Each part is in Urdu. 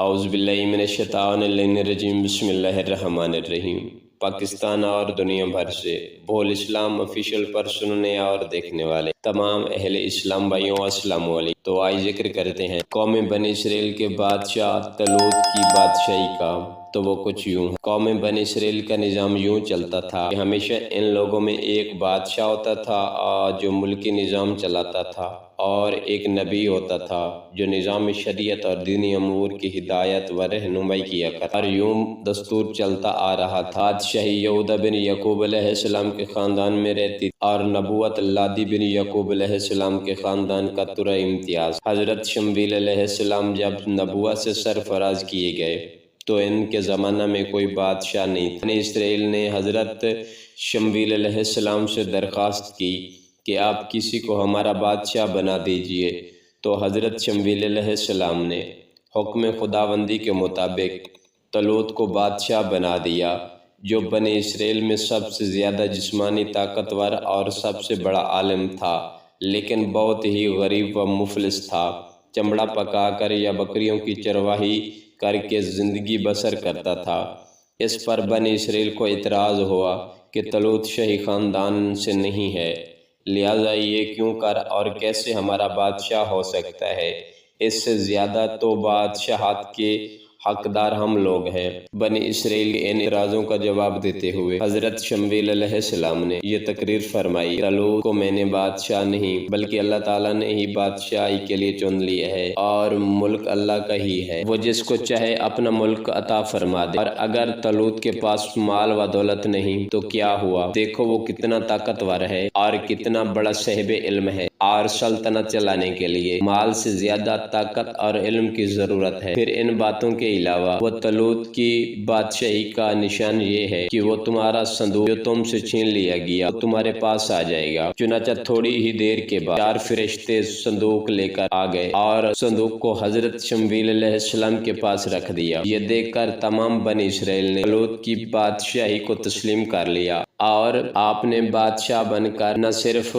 اعوذ باللہ من الشیطان الرجیم بسم اللہ الرحمن الرحیم۔ پاکستان اور دنیا بھر سے بول اسلام آفیشیل پر سننے اور دیکھنے والے تمام اہل اسلام بھائیوں السلام علیکم۔ تو آج ذکر کرتے ہیں قوم بنی اسرائیل کے بادشاہ طالوت کی بادشاہی کا۔ تو وہ کچھ یوں ہے۔ قوم بنی اسرائیل کا نظام یوں چلتا تھا کہ ہمیشہ ان لوگوں میں ایک بادشاہ ہوتا تھا جو ملکی نظام چلاتا تھا، اور ایک نبی ہوتا تھا جو نظام شریعت اور دینی امور کی ہدایت و رہنمائی کیا کرتا، اور یوں دستور چلتا آ رہا تھا۔ بادشاہی یہودا بن یعقوب علیہ السلام کے خاندان میں رہتی اور نبوت لادی بن یعقوب علیہ السلام کے خاندان کا ترا امتیاز۔ حضرت شمویل علیہ السلام جب نبوت سے سرفراز کیے گئے تو ان کے زمانہ میں کوئی بادشاہ نہیں تھا۔ بنی اسرائیل نے حضرت شمویل علیہ السلام سے درخواست کی کہ آپ کسی کو ہمارا بادشاہ بنا دیجئے، تو حضرت شمویل علیہ السلام نے حکم خداوندی کے مطابق طالوت کو بادشاہ بنا دیا، جو بنی اسرائیل میں سب سے زیادہ جسمانی طاقتور اور سب سے بڑا عالم تھا، لیکن بہت ہی غریب و مفلس تھا۔ چمڑا پکا کر یا بکریوں کی چرواہی کر کے زندگی بسر کرتا تھا۔ اس پر بنی اسرائیل کو اعتراض ہوا کہ طالوت شاہی خاندان سے نہیں ہے، لہٰذا یہ کیوں کر اور کیسے ہمارا بادشاہ ہو سکتا ہے؟ اس سے زیادہ تو بادشاہت کے حقدار ہم لوگ ہیں۔ بنی اسرائیل کے ان اعتراضوں کا جواب دیتے ہوئے حضرت شمویل علیہ السلام نے یہ تقریر فرمائی، طالوت کو میں نے بادشاہ نہیں بلکہ اللہ تعالیٰ نے ہی بادشاہی کے لیے چن لیا ہے، اور ملک اللہ کا ہی ہے، وہ جس کو چاہے اپنا ملک عطا فرما دے۔ اور اگر طالوت کے پاس مال و دولت نہیں تو کیا ہوا؟ دیکھو وہ کتنا طاقتور ہے اور کتنا بڑا صاحب علم ہے، اور سلطنت چلانے کے لیے مال سے زیادہ طاقت اور علم کی ضرورت ہے۔ پھر ان باتوں کے علاوہ وہ طالوت کی بادشاہی کا نشان یہ ہے کہ وہ تمہارا صندوق جو تم سے چھین لیا گیا وہ تمہارے پاس آ جائے گا۔ چنانچہ تھوڑی ہی دیر کے بعد 4 فرشتے صندوق لے کر آ گئے اور صندوق کو حضرت شمویل علیہ السلام کے پاس رکھ دیا۔ یہ دیکھ کر تمام بنی اسرائیل نے طالوت کی بادشاہی کو تسلیم کر لیا، اور آپ نے بادشاہ بن کر نہ صرف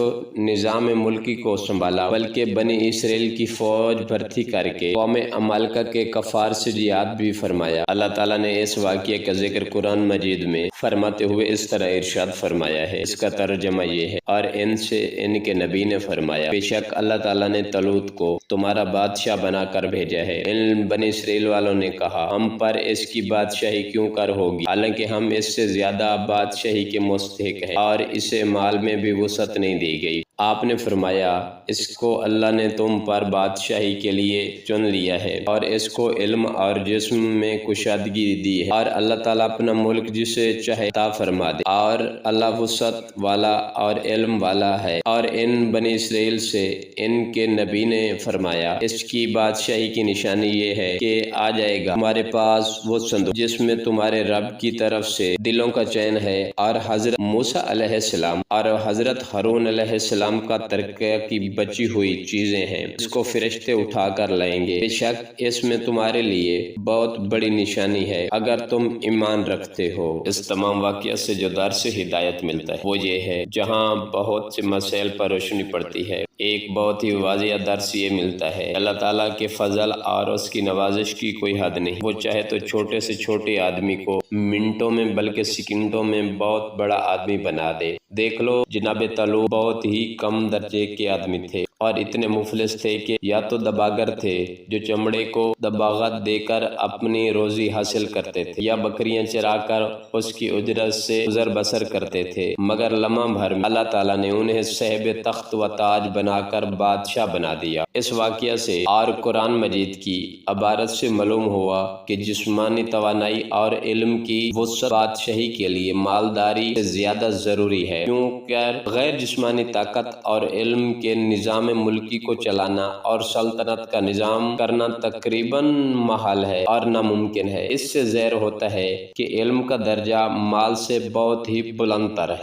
نظام ملکی کو سنبھالا بلکہ بنی اسرائیل کی فوج بھرتی کر کے قوم عمالقہ کے کفار سے جہاد بھی فرمایا۔ اللہ تعالیٰ نے اس واقعے کا ذکر قرآن مجید میں فرماتے ہوئے اس طرح ارشاد فرمایا ہے، اس کا ترجمہ یہ ہے، اور ان سے ان کے نبی نے فرمایا، بے شک اللہ تعالیٰ نے طالوت کو تمہارا بادشاہ بنا کر بھیجا ہے۔ ان بنی اسرائیل والوں نے کہا، ہم پر اس کی بادشاہی کیوں کر ہوگی، حالانکہ ہم اس سے زیادہ بادشاہی کے مستحق ہیں، اور اسے مال میں بھی وسعت نہیں دی گئی۔ آپ نے فرمایا، اس کو اللہ نے تم پر بادشاہی کے لیے چن لیا ہے، اور اس کو علم اور جسم میں کشادگی دی ہے، اور اللہ تعالیٰ اپنا ملک جسے چاہے عطا فرما دے، اور اللہ وسعت والا اور علم والا ہے۔ اور ان بنی اسرائیل سے ان کے نبی نے فرمایا، اس کی بادشاہی کی نشانی یہ ہے کہ آ جائے گا تمہارے پاس وہ صندوق جس میں تمہارے رب کی طرف سے دلوں کا چین ہے، اور حضرت موسیٰ علیہ السلام اور حضرت ہارون علیہ السلام کا ترکہ کی بچی ہوئی چیزیں ہیں، اس کو فرشتے اٹھا کر لائیں گے۔ بے شک اس میں تمہارے لیے بہت بڑی نشانی ہے اگر تم ایمان رکھتے ہو۔ اس تمام واقعہ سے جو درس ہدایت ملتا ہے وہ یہ ہے، جہاں بہت سے مسائل پر روشنی پڑتی ہے، ایک بہت ہی واضح درس یہ ملتا ہے، اللہ تعالیٰ کے فضل اور اس کی نوازش کی کوئی حد نہیں۔ وہ چاہے تو چھوٹے سے چھوٹے آدمی کو منٹوں میں بلکہ سیکنڈوں میں بہت بڑا آدمی بنا دے۔ دیکھ لو جناب طالوت بہت ہی کم درجے کے آدمی تھے، اور اتنے مفلس تھے کہ یا تو دباگر تھے جو چمڑے کو دباغت دے کر اپنی روزی حاصل کرتے تھے، یا بکریاں چرا کر اس کی اجرت سے گزر بسر کرتے تھے، مگر لمحہ بھر میں اللہ تعالیٰ نے انہیں صاحب تخت و تاج بنا کر بادشاہ بنا دیا۔ اس واقعہ سے اور قرآن مجید کی عبارت سے معلوم ہوا کہ جسمانی توانائی اور علم کی وسعت بادشاہی کے لیے مالداری سے زیادہ ضروری ہے، کیونکہ غیر جسمانی طاقت اور علم کے نظام ملکی کو چلانا اور سلطنت کا نظام کرنا تقریباً محال ہے اور ناممکن ہے۔ اس سے ظاہر ہوتا ہے کہ علم کا درجہ مال سے بہت ہی بلند تر ہے۔